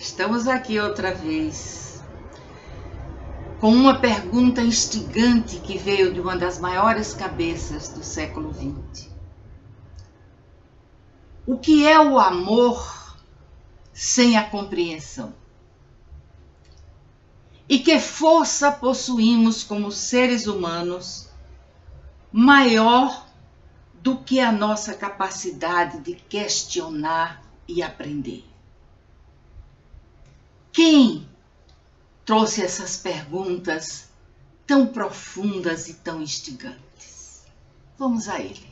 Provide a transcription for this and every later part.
Estamos aqui outra vez com uma pergunta instigante que veio de uma das maiores cabeças do século XX. O que é o amor sem a compreensão? E que força possuímos como seres humanos maior do que a nossa capacidade de questionar e aprender? Quem trouxe essas perguntas tão profundas e tão instigantes? Vamos a ele.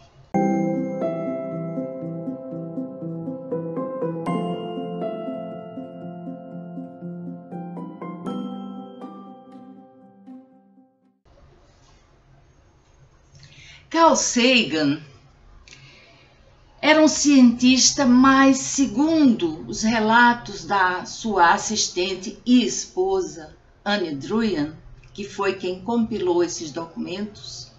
Carl Sagan era um cientista, mas segundo os relatos da sua assistente e esposa, Anne Druyan, que foi quem compilou esses documentos,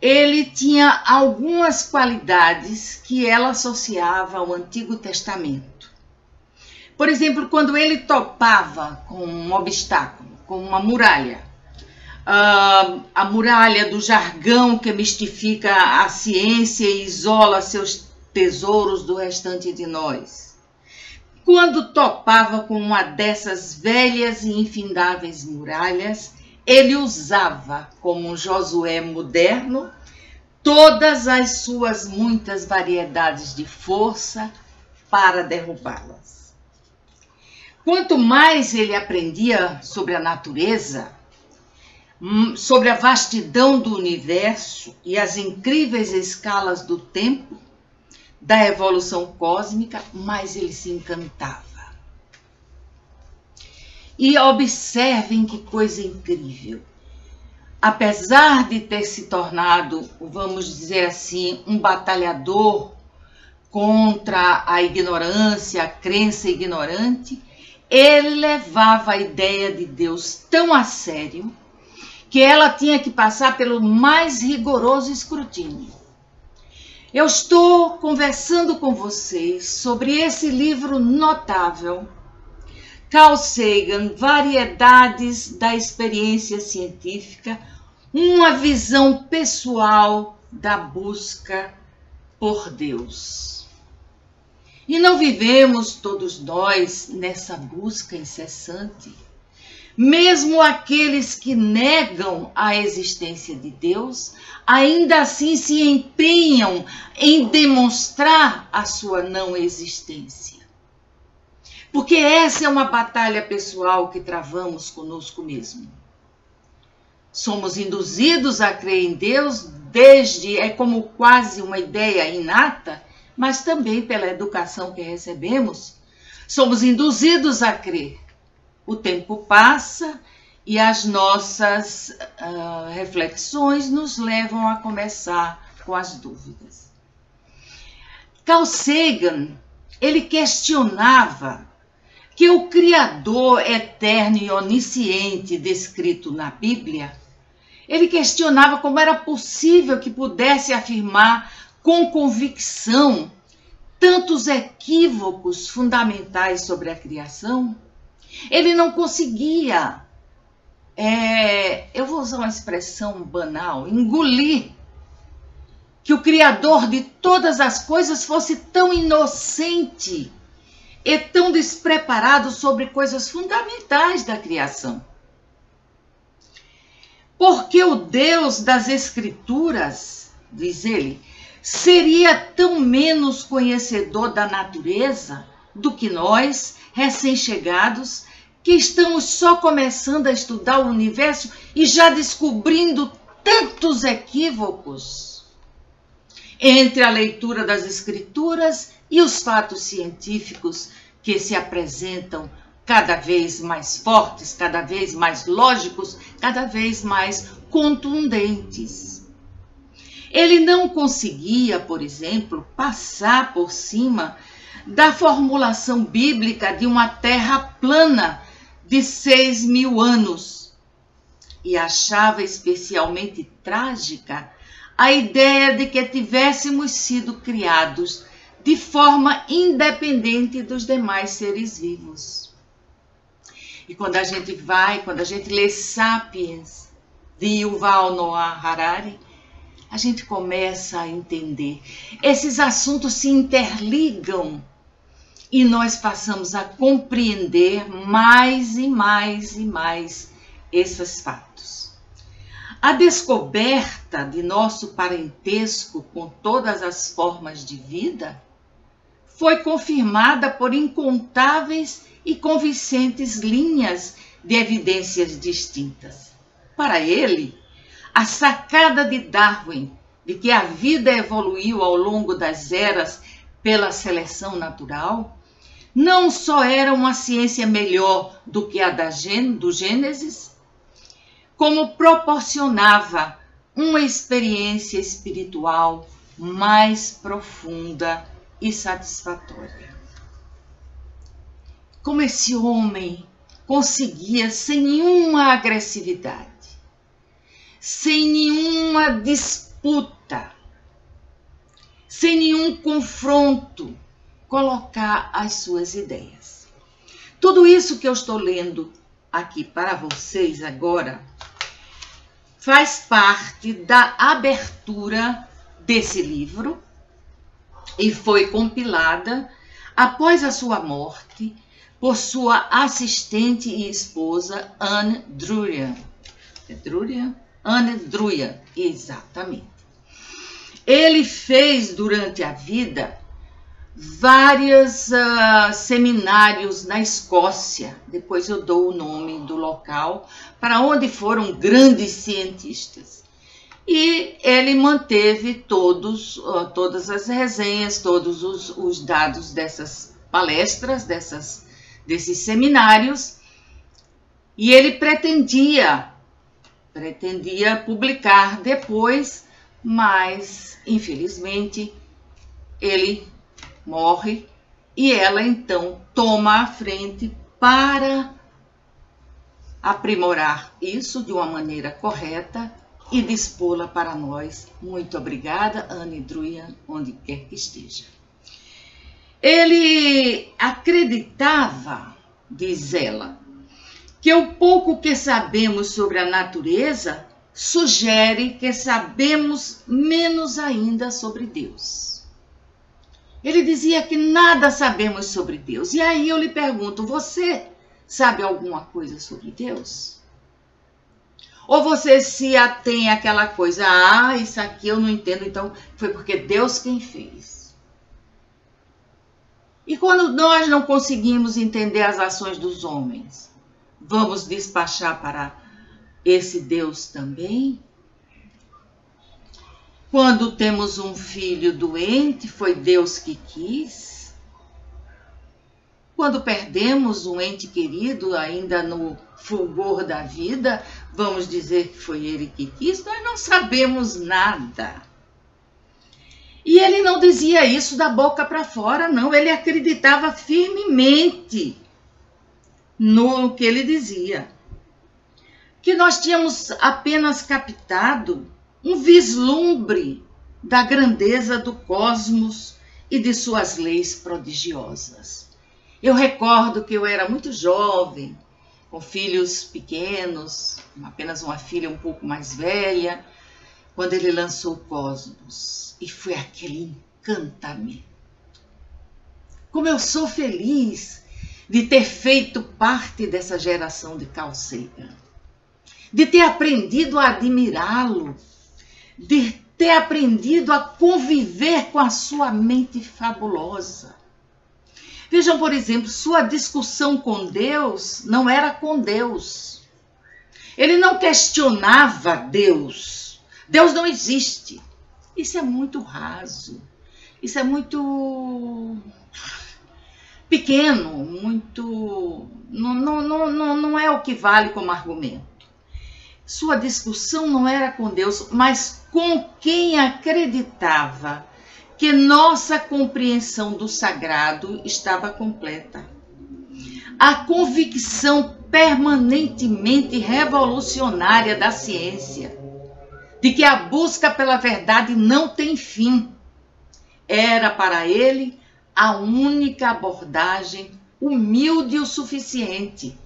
ele tinha algumas qualidades que ela associava ao Antigo Testamento. Por exemplo, quando ele topava com um obstáculo, com uma muralha, a muralha do jargão que mistifica a ciência e isola seus tesouros do restante de nós. Quando topava com uma dessas velhas e infindáveis muralhas, ele usava, como um Josué moderno, todas as suas muitas variedades de força para derrubá-las. Quanto mais ele aprendia sobre a natureza, sobre a vastidão do universo e as incríveis escalas do tempo, da evolução cósmica, mais ele se encantava. E observem que coisa incrível. Apesar de ter se tornado, vamos dizer assim, um batalhador contra a ignorância, a crença ignorante, ele levava a ideia de Deus tão a sério que ela tinha que passar pelo mais rigoroso escrutínio. Eu estou conversando com vocês sobre esse livro notável, Carl Sagan, Variedades da Experiência Científica, uma visão pessoal da busca por Deus. E não vivemos todos nós nessa busca incessante? Mesmo aqueles que negam a existência de Deus, ainda assim se empenham em demonstrar a sua não existência. Porque essa é uma batalha pessoal que travamos conosco mesmo. Somos induzidos a crer em Deus é como quase uma ideia inata, mas também pela educação que recebemos, somos induzidos a crer. O tempo passa e as nossas reflexões nos levam a começar com as dúvidas. Carl Sagan, ele questionava que o Criador eterno e onisciente descrito na Bíblia, ele questionava como era possível que pudesse afirmar com convicção tantos equívocos fundamentais sobre a criação. Ele não conseguia, eu vou usar uma expressão banal, engolir que o Criador de todas as coisas fosse tão inocente e tão despreparado sobre coisas fundamentais da criação. Porque o Deus das Escrituras, diz ele, seria tão menos conhecedor da natureza do que nós, recém-chegados, que estamos só começando a estudar o universo e já descobrindo tantos equívocos entre a leitura das Escrituras e os fatos científicos que se apresentam cada vez mais fortes, cada vez mais lógicos, cada vez mais contundentes. Ele não conseguia, por exemplo, passar por cima da formulação bíblica de uma terra plana de 6.000 anos e achava especialmente trágica a ideia de que tivéssemos sido criados de forma independente dos demais seres vivos. E quando a gente lê Sapiens, de Yuval Noah Harari, a gente começa a entender. Esses assuntos se interligam e nós passamos a compreender mais e mais e mais esses fatos. A descoberta de nosso parentesco com todas as formas de vida foi confirmada por incontáveis e convincentes linhas de evidências distintas. Para ele, a sacada de Darwin de que a vida evoluiu ao longo das eras pela seleção natural não só era uma ciência melhor do que a do Gênesis, como proporcionava uma experiência espiritual mais profunda e satisfatória. Como esse homem conseguia, sem nenhuma agressividade, sem nenhuma disputa, sem nenhum confronto, colocar as suas ideias. Tudo isso que eu estou lendo aqui para vocês agora faz parte da abertura desse livro e foi compilada após a sua morte por sua assistente e esposa Anne Druyan. Anne Druyan, exatamente. Ele fez durante a vida vários seminários na Escócia, depois eu dou o nome do local, para onde foram grandes cientistas. E ele manteve todas as resenhas, todos os dados dessas palestras, desses seminários, e ele pretendia publicar depois, mas infelizmente ele morre e ela então toma a frente para aprimorar isso de uma maneira correta e dispô-la para nós. Muito obrigada, Anne Druyan, onde quer que esteja. Ele acreditava, diz ela, que o pouco que sabemos sobre a natureza sugere que sabemos menos ainda sobre Deus. Ele dizia que nada sabemos sobre Deus. E aí eu lhe pergunto, você sabe alguma coisa sobre Deus? Ou você se atém àquela coisa, isso aqui eu não entendo, então foi porque Deus quem fez. E quando nós não conseguimos entender as ações dos homens, vamos despachar para esse Deus também? Quando temos um filho doente, foi Deus que quis. Quando perdemos um ente querido, ainda no fulgor da vida, vamos dizer que foi ele que quis? Nós não sabemos nada. E ele não dizia isso da boca para fora, não. Ele acreditava firmemente no que ele dizia. Que nós tínhamos apenas captado um vislumbre da grandeza do cosmos e de suas leis prodigiosas. Eu recordo que eu era muito jovem, com filhos pequenos, apenas uma filha um pouco mais velha, quando ele lançou o Cosmos. E foi aquele encantamento. Como eu sou feliz de ter feito parte dessa geração de Carl Sagan, de ter aprendido a admirá-lo, de ter aprendido a conviver com a sua mente fabulosa. Vejam, por exemplo, sua discussão com Deus não era com Deus. Ele não questionava Deus. Deus não existe. Isso é muito raso. Isso é muito pequeno, muito... Não é o que vale como argumento. Sua discussão não era com Deus, mas com quem acreditava que nossa compreensão do sagrado estava completa. A convicção permanentemente revolucionária da ciência, de que a busca pela verdade não tem fim, era para ele a única abordagem humilde o suficiente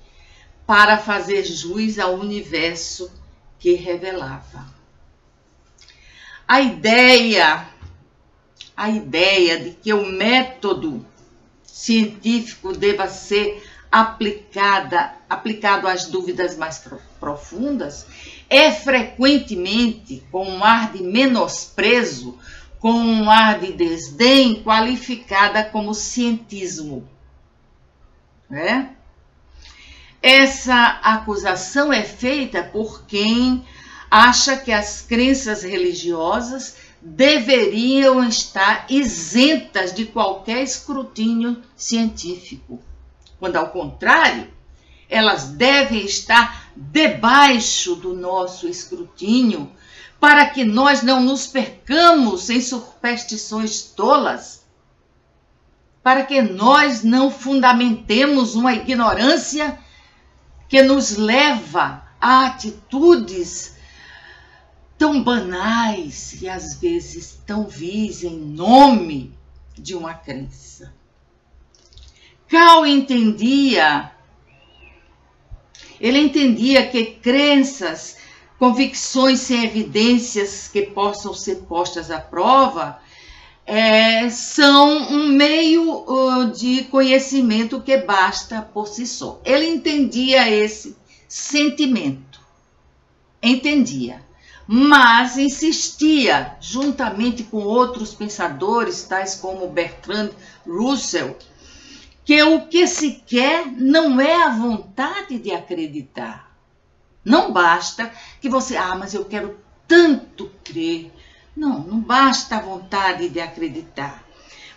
para fazer jus ao universo que revelava. A ideia de que o método científico deva ser aplicado às dúvidas mais profundas é frequentemente, com um ar de menosprezo, com um ar de desdém, qualificada como cientismo. Né? Essa acusação é feita por quem acha que as crenças religiosas deveriam estar isentas de qualquer escrutínio científico, quando, ao contrário, elas devem estar debaixo do nosso escrutínio, para que nós não nos percamos em superstições tolas, para que nós não fundamentemos uma ignorância que nos leva a atitudes tão banais e às vezes tão vis em nome de uma crença. Cal entendia que crenças, convicções sem evidências que possam ser postas à prova, são um meio de conhecimento que basta por si só. Ele entendia esse sentimento, mas insistia, juntamente com outros pensadores, tais como Bertrand Russell, que o que se quer não é a vontade de acreditar. Não basta que você, mas eu quero tanto crer. Não basta a vontade de acreditar,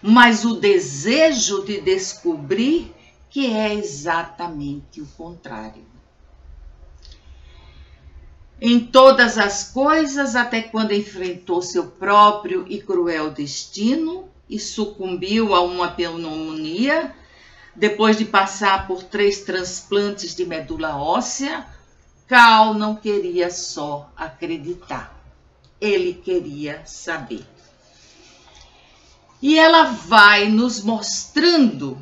mas o desejo de descobrir, que é exatamente o contrário. Em todas as coisas, até quando enfrentou seu próprio e cruel destino e sucumbiu a uma pneumonia, depois de passar por 3 transplantes de medula óssea, Cal não queria só acreditar. Ele queria saber. E ela vai nos mostrando,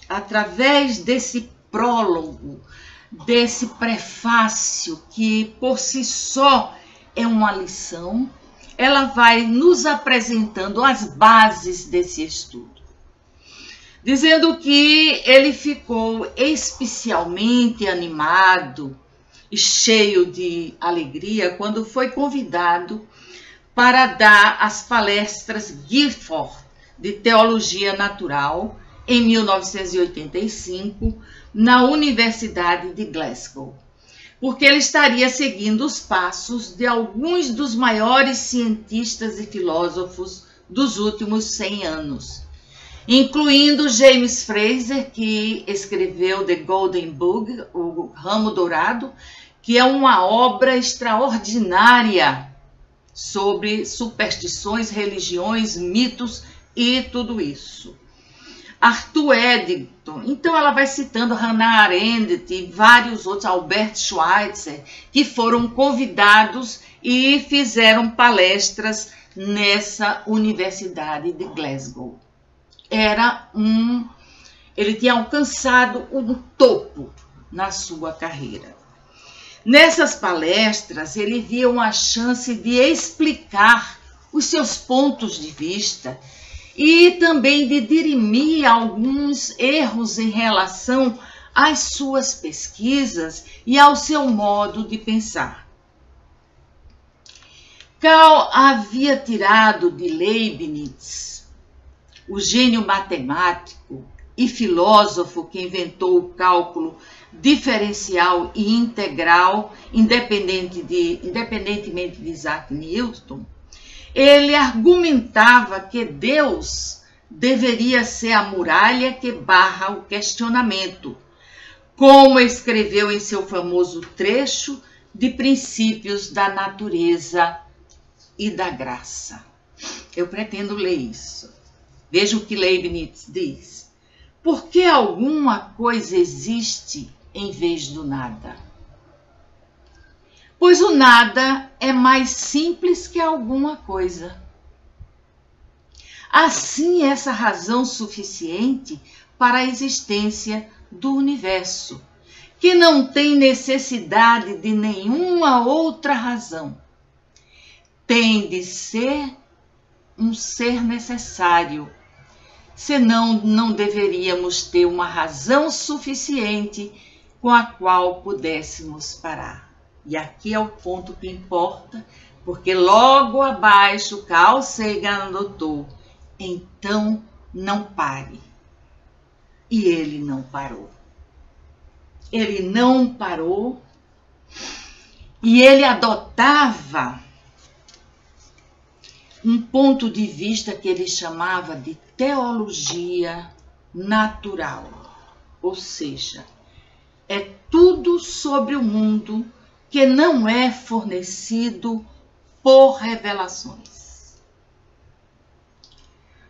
através desse prólogo, desse prefácio, que por si só é uma lição, ela vai nos apresentando as bases desse estudo. Dizendo que ele ficou especialmente animado e cheio de alegria quando foi convidado para dar as palestras Gifford de Teologia Natural em 1985 na Universidade de Glasgow, porque ele estaria seguindo os passos de alguns dos maiores cientistas e filósofos dos últimos 100 anos, incluindo James Frazer, que escreveu The Golden Book, o Ramo Dourado, que é uma obra extraordinária sobre superstições, religiões, mitos e tudo isso. Arthur Eddington, então ela vai citando Hannah Arendt e vários outros, Albert Schweitzer, que foram convidados e fizeram palestras nessa Universidade de Glasgow. Ele tinha alcançado um topo na sua carreira. Nessas palestras, ele via uma chance de explicar os seus pontos de vista e também de dirimir alguns erros em relação às suas pesquisas e ao seu modo de pensar. Cal havia tirado de Leibniz, o gênio matemático e filósofo que inventou o cálculo diferencial e integral, independentemente de Isaac Newton. Ele argumentava que Deus deveria ser a muralha que barra o questionamento, como escreveu em seu famoso trecho de Princípios da Natureza e da Graça. Eu pretendo ler isso. Veja o que Leibniz diz. Por que alguma coisa existe em vez do nada? Pois o nada é mais simples que alguma coisa. Assim, essa razão suficiente para a existência do universo, que não tem necessidade de nenhuma outra razão. Tem de ser um ser necessário, senão não deveríamos ter uma razão suficiente com a qual pudéssemos parar. E aqui é o ponto que importa, porque logo abaixo Carl Sagan anotou: então não pare. E ele não parou. Ele não parou e ele adotava um ponto de vista que ele chamava de teologia natural. Ou seja, é tudo sobre o mundo que não é fornecido por revelações.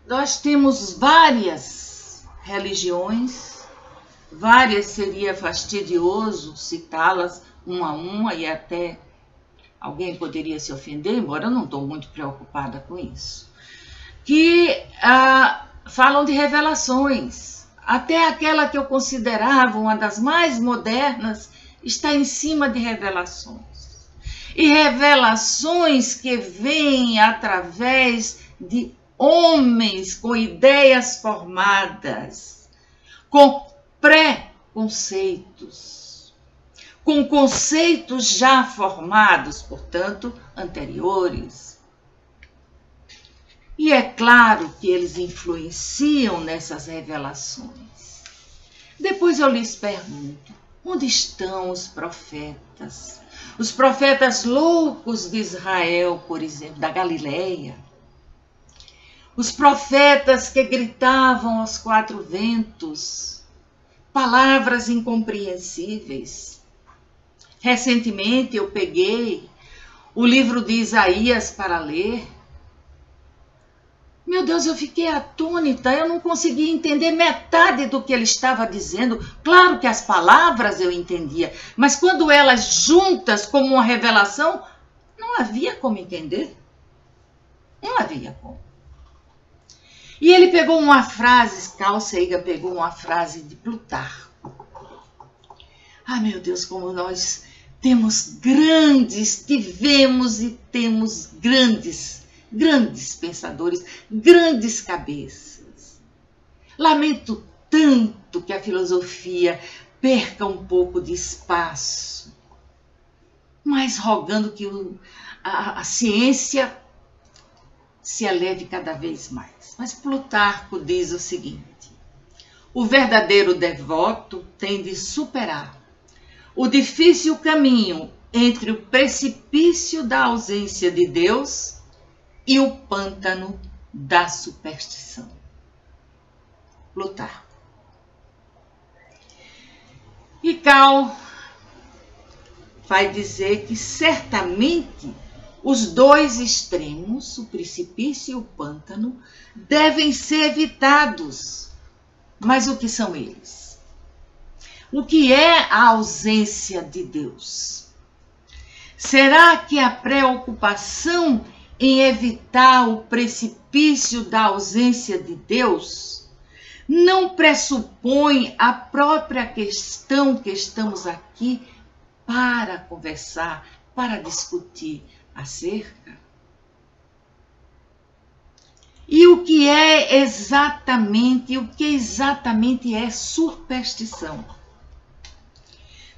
Nós temos várias religiões, várias seria fastidioso citá-las uma a uma e até alguém poderia se ofender, embora eu não estou muito preocupada com isso, que falam de revelações. Até aquela que eu considerava uma das mais modernas está em cima de revelações. E revelações que vêm através de homens com ideias formadas, com pré-conceitos, com conceitos já formados, portanto, anteriores. E é claro que eles influenciam nessas revelações. Depois eu lhes pergunto: onde estão os profetas? Os profetas loucos de Israel, por exemplo, da Galileia. Os profetas que gritavam aos quatro ventos palavras incompreensíveis. Recentemente eu peguei o livro de Isaías para ler. Meu Deus, eu fiquei atônita, eu não conseguia entender metade do que ele estava dizendo. Claro que as palavras eu entendia, mas quando elas juntas como uma revelação, não havia como entender. Não havia como. E ele pegou uma frase, Carl Sagan pegou uma frase de Plutarco. Ah, meu Deus, como nós tivemos e temos grandes pensadores, grandes cabeças. Lamento tanto que a filosofia perca um pouco de espaço, mas rogando que a ciência se eleve cada vez mais. Mas Plutarco diz o seguinte: o verdadeiro devoto tem de superar o difícil caminho entre o precipício da ausência de Deus e o pântano da superstição. Plutarco. E Carl vai dizer que certamente os dois extremos, o precipício e o pântano, devem ser evitados. Mas o que são eles? O que é a ausência de Deus? Será que a preocupação em evitar o precipício da ausência de Deus não pressupõe a própria questão que estamos aqui para conversar, para discutir acerca? E o que exatamente é superstição?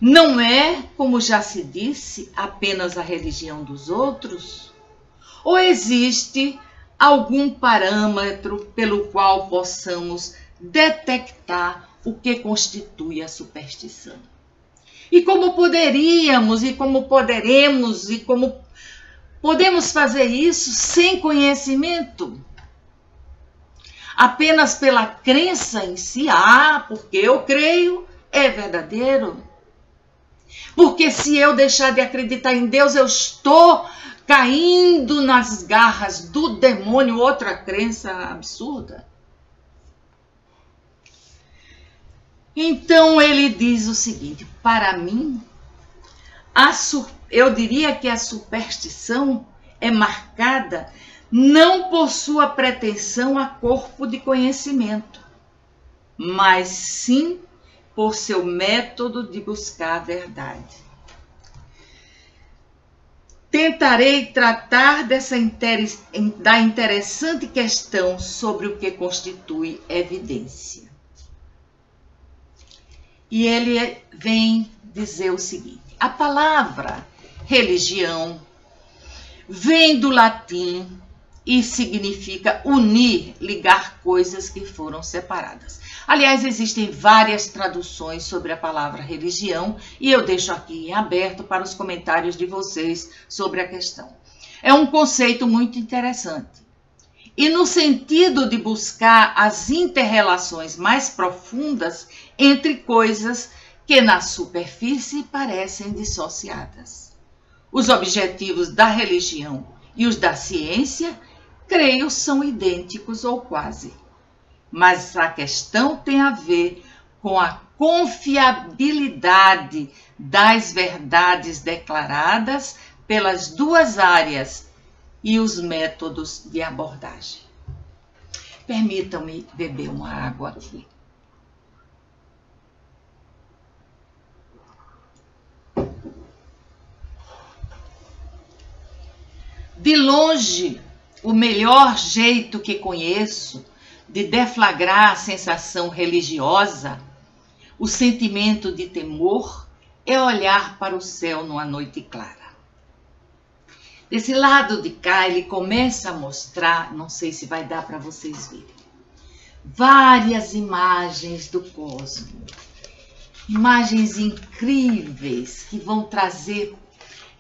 Não é, como já se disse, apenas a religião dos outros? Ou existe algum parâmetro pelo qual possamos detectar o que constitui a superstição? E como poderíamos, e como poderemos, e como podemos fazer isso sem conhecimento? Apenas pela crença em si? Porque eu creio, é verdadeiro. Porque se eu deixar de acreditar em Deus, eu estou caindo nas garras do demônio, outra crença absurda. Então ele diz o seguinte: para mim, eu diria que a superstição é marcada não por sua pretensão a corpo de conhecimento, mas sim por seu método de buscar a verdade. Tentarei tratar da interessante questão sobre o que constitui evidência. E ele vem dizer o seguinte: a palavra religião vem do latim e significa unir, ligar coisas que foram separadas. Aliás, existem várias traduções sobre a palavra religião e eu deixo aqui em aberto para os comentários de vocês sobre a questão. É um conceito muito interessante. E no sentido de buscar as inter-relações mais profundas entre coisas que na superfície parecem dissociadas. Os objetivos da religião e os da ciência, creio, são idênticos ou quase. Mas a questão tem a ver com a confiabilidade das verdades declaradas pelas duas áreas e os métodos de abordagem. Permitam-me beber uma água aqui. De longe, o melhor jeito que conheço de deflagrar a sensação religiosa, o sentimento de temor, é olhar para o céu numa noite clara. Desse lado de cá, ele começa a mostrar, não sei se vai dar para vocês verem, várias imagens do cosmos. Imagens incríveis que vão trazer,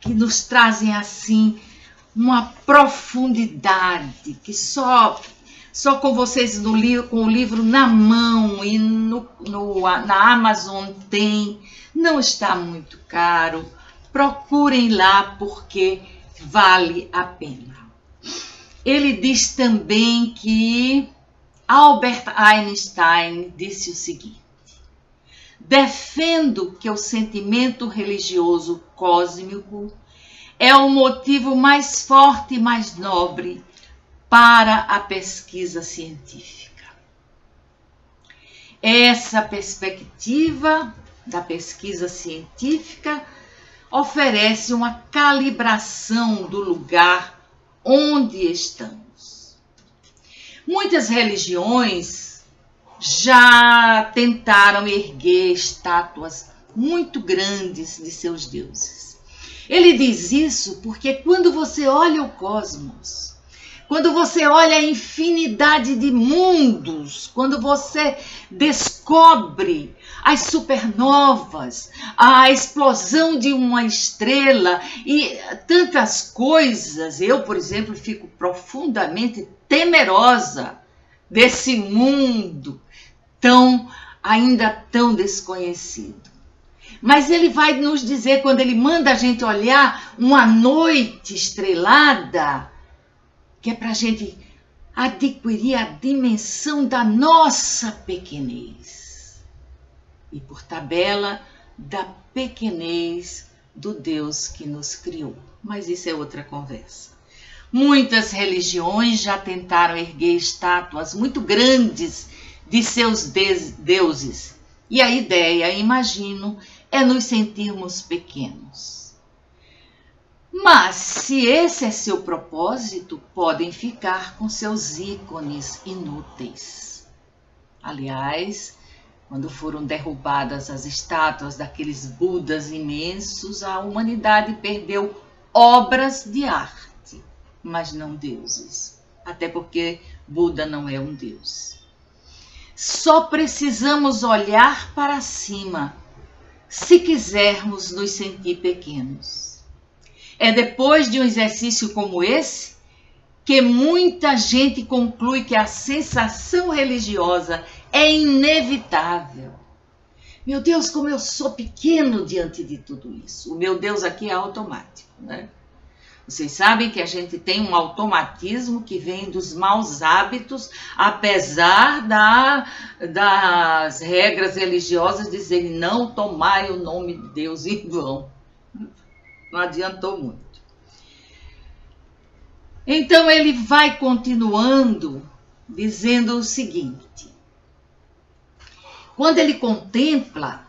que nos trazem assim uma profundidade que só com vocês com o livro na mão e na Amazon tem, não está muito caro. Procurem lá porque vale a pena. Ele diz também que Albert Einstein disse o seguinte: defendo que o sentimento religioso cósmico é o motivo mais forte e mais nobre para a pesquisa científica. Essa perspectiva da pesquisa científica oferece uma calibração do lugar onde estamos. Muitas religiões já tentaram erguer estátuas muito grandes de seus deuses. Ele diz isso porque quando você olha o cosmos, quando você olha a infinidade de mundos, quando você descobre as supernovas, a explosão de uma estrela e tantas coisas, eu, por exemplo, fico profundamente temerosa desse mundo ainda tão desconhecido. Mas ele vai nos dizer, quando ele manda a gente olhar uma noite estrelada, que é para a gente adquirir a dimensão da nossa pequenez. E por tabela, da pequenez do Deus que nos criou. Mas isso é outra conversa. Muitas religiões já tentaram erguer estátuas muito grandes de seus deuses. E a ideia, imagino, é nos sentirmos pequenos. Mas, se esse é seu propósito, podem ficar com seus ícones inúteis. Aliás, quando foram derrubadas as estátuas daqueles Budas imensos, a humanidade perdeu obras de arte, mas não deuses. Até porque Buda não é um deus. Só precisamos olhar para cima se quisermos nos sentir pequenos. É depois de um exercício como esse que muita gente conclui que a sensação religiosa é inevitável. Meu Deus, como eu sou pequeno diante de tudo isso. O meu Deus aqui é automático, né? Vocês sabem que a gente tem um automatismo que vem dos maus hábitos, apesar das regras religiosas dizerem não tomai o nome de Deus em vão. Não adiantou muito. Então ele vai continuando dizendo o seguinte: Quando ele contempla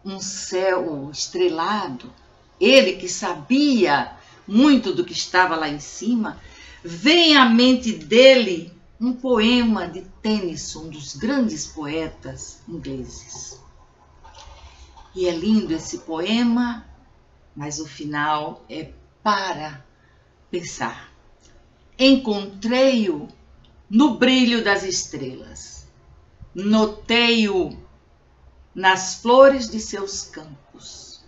um céu estrelado, ele que sabia muito do que estava lá em cima, vem à mente dele um poema de Tennyson, um dos grandes poetas ingleses. E é lindo esse poema, mas o final é para pensar. Encontrei-o no brilho das estrelas, notei-o nas flores de seus campos,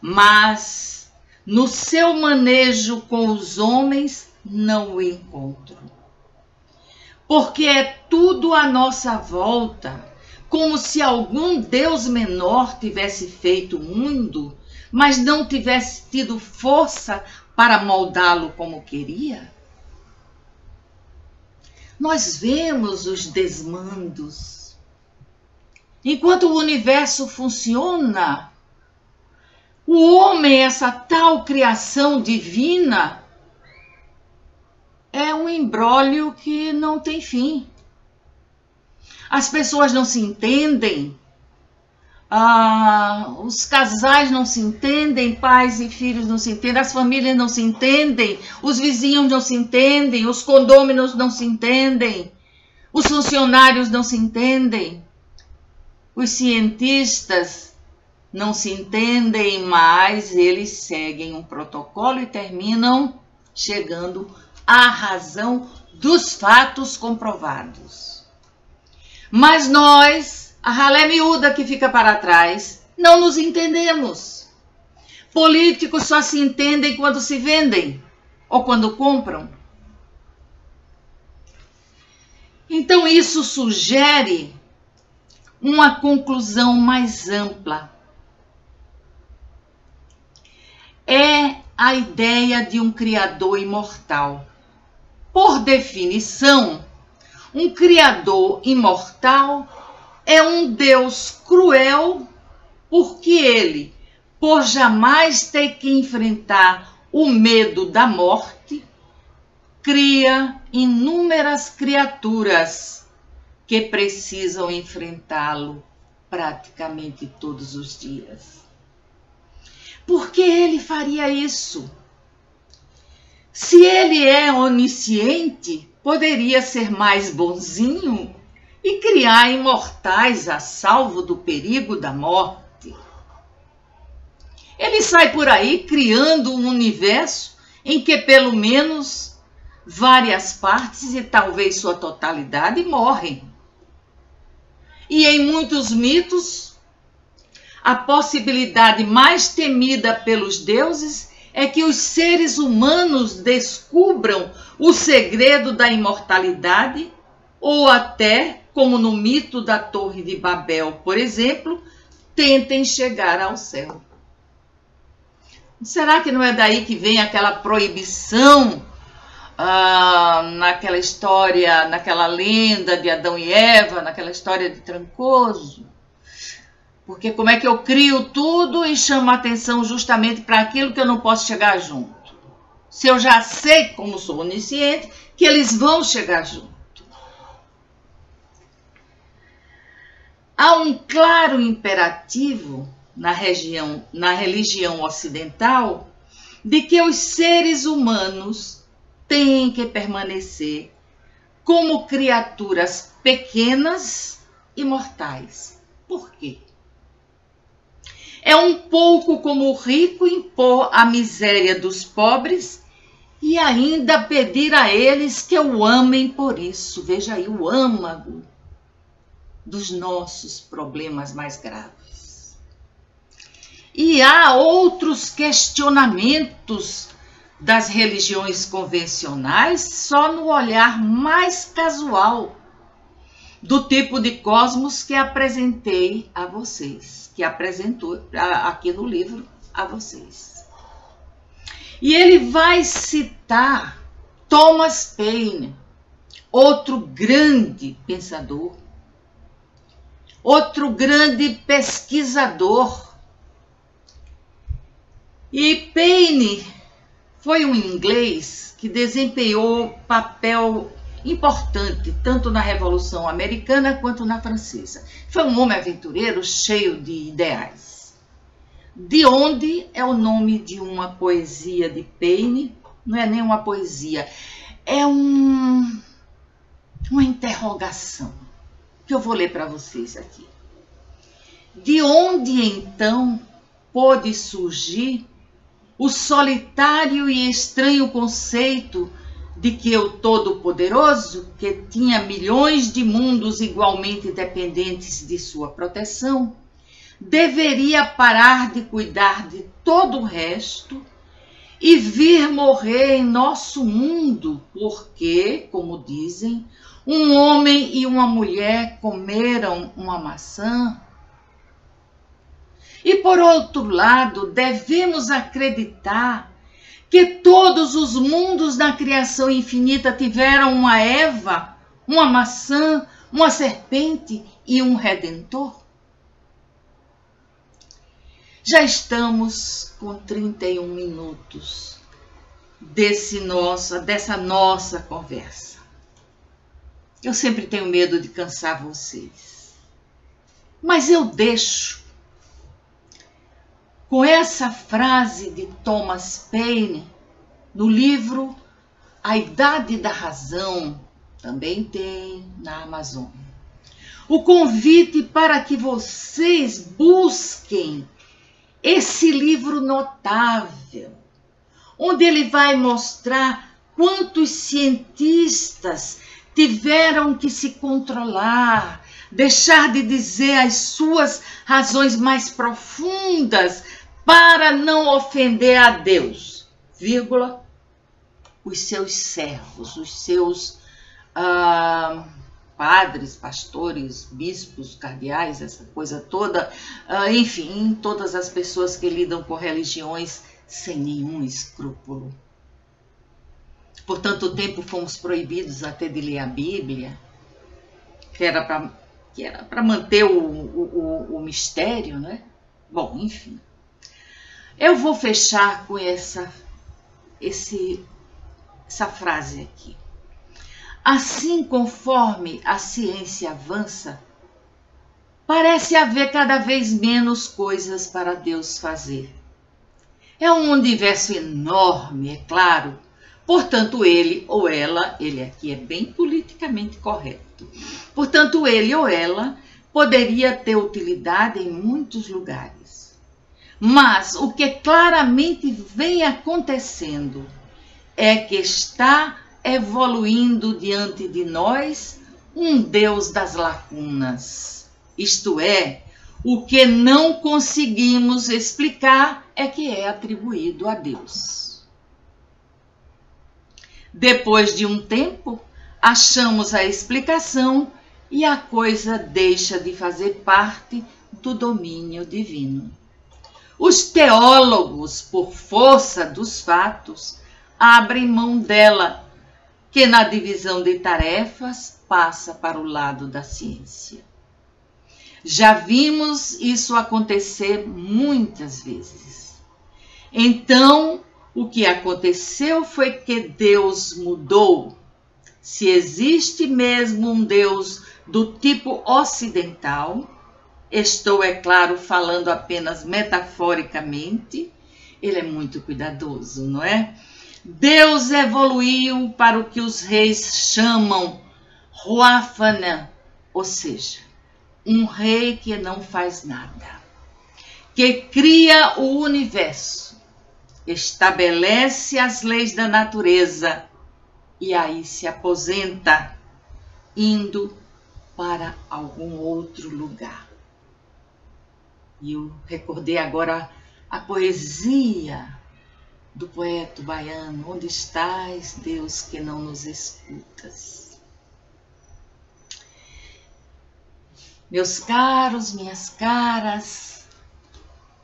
mas no seu manejo com os homens não o encontro. Porque é tudo à nossa volta, como se algum Deus menor tivesse feito o mundo, mas não tivesse tido força para moldá-lo como queria. Nós vemos os desmandos. Enquanto o universo funciona, o homem, essa tal criação divina, é um imbróglio que não tem fim. As pessoas não se entendem, os casais não se entendem, pais e filhos não se entendem, as famílias não se entendem, os vizinhos não se entendem, os condôminos não se entendem, os funcionários não se entendem, os cientistas não se entendem, mas eles seguem um protocolo e terminam chegando à razão dos fatos comprovados. Mas nós, a ralé miúda que fica para trás, não nos entendemos. Políticos só se entendem quando se vendem ou quando compram. Então isso sugere uma conclusão mais ampla. É a ideia de um Criador imortal. Por definição, um Criador imortal é um Deus cruel, porque ele, por jamais ter que enfrentar o medo da morte, cria inúmeras criaturas que precisam enfrentá-lo praticamente todos os dias. Por que ele faria isso? Se ele é onisciente, poderia ser mais bonzinho e criar imortais a salvo do perigo da morte. Ele sai por aí criando um universo em que pelo menos várias partes e talvez sua totalidade morrem. E em muitos mitos, a possibilidade mais temida pelos deuses é que os seres humanos descubram o segredo da imortalidade ou até, como no mito da Torre de Babel, por exemplo, tentem chegar ao céu. Será que não é daí que vem aquela proibição naquela história, naquela lenda de Adão e Eva, naquela história de Trancoso? Porque como é que eu crio tudo e chamo a atenção justamente para aquilo que eu não posso chegar junto? Se eu já sei, como sou onisciente, que eles vão chegar junto. Há um claro imperativo na religião ocidental de que os seres humanos têm que permanecer como criaturas pequenas e mortais. Por quê? É um pouco como o rico impor a miséria dos pobres e ainda pedir a eles que o amem por isso. Veja aí o âmago dos nossos problemas mais graves. E há outros questionamentos das religiões convencionais só no olhar mais casual do tipo de cosmos que apresentei a vocês, que apresentou aqui no livro a vocês. E ele vai citar Thomas Paine, outro grande pensador, outro grande pesquisador. E Paine foi um inglês que desempenhou papel importante, tanto na Revolução Americana quanto na Francesa. Foi um homem aventureiro cheio de ideais. De onde é o nome de uma poesia de Paine? Não é nem uma poesia, é uma interrogação que eu vou ler para vocês aqui. De onde então pôde surgir o solitário e estranho conceito de que o Todo-Poderoso, que tinha milhões de mundos igualmente dependentes de sua proteção, deveria parar de cuidar de todo o resto e vir morrer em nosso mundo, porque, como dizem, um homem e uma mulher comeram uma maçã? E, por outro lado, devemos acreditar que todos os mundos na criação infinita tiveram uma Eva, uma maçã, uma serpente e um Redentor? Já estamos com 31 minutos dessa nossa conversa. Eu sempre tenho medo de cansar vocês, mas eu deixo com essa frase de Thomas Paine no livro A Idade da Razão, também tem na Amazon, o convite para que vocês busquem esse livro notável, onde ele vai mostrar quantos cientistas tiveram que se controlar, deixar de dizer as suas razões mais profundas para não ofender a Deus, vírgula, os seus servos, os seus padres, pastores, bispos, cardeais, essa coisa toda, enfim, todas as pessoas que lidam com religiões sem nenhum escrúpulo. Por tanto tempo fomos proibidos até de ler a Bíblia, que era para manter o mistério, né? Bom, enfim. Eu vou fechar com essa frase aqui. Assim, conforme a ciência avança, parece haver cada vez menos coisas para Deus fazer. É um universo enorme, é claro. Portanto, ele ou ela, ele aqui é bem politicamente correto, portanto, ele ou ela poderia ter utilidade em muitos lugares. Mas o que claramente vem acontecendo é que está evoluindo diante de nós um Deus das lacunas. Isto é, o que não conseguimos explicar é que é atribuído a Deus. Depois de um tempo, achamos a explicação e a coisa deixa de fazer parte do domínio divino. Os teólogos, por força dos fatos, abrem mão dela, que na divisão de tarefas passa para o lado da ciência. Já vimos isso acontecer muitas vezes. Então, o que aconteceu foi que Deus mudou. Se existe mesmo um Deus do tipo ocidental, estou, é claro, falando apenas metaforicamente, ele é muito cuidadoso, não é? Deus evoluiu para o que os reis chamam Ruafana, ou seja, um rei que não faz nada, que cria o universo, estabelece as leis da natureza e aí se aposenta, indo para algum outro lugar. E eu recordei agora a poesia do poeta baiano, onde estás, Deus, que não nos escutas? Meus caros, minhas caras,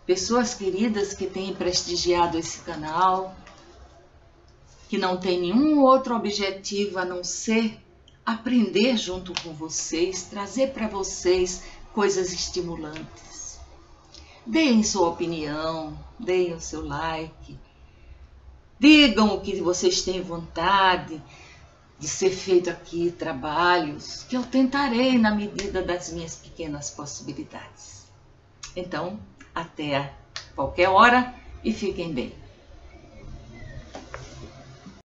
pessoas queridas que têm prestigiado esse canal, que não tem nenhum outro objetivo a não ser aprender junto com vocês, trazer para vocês coisas estimulantes. Deem sua opinião, deem o seu like, digam o que vocês têm vontade, de ser feito aqui trabalhos que eu tentarei na medida das minhas pequenas possibilidades. Então, até qualquer hora e fiquem bem.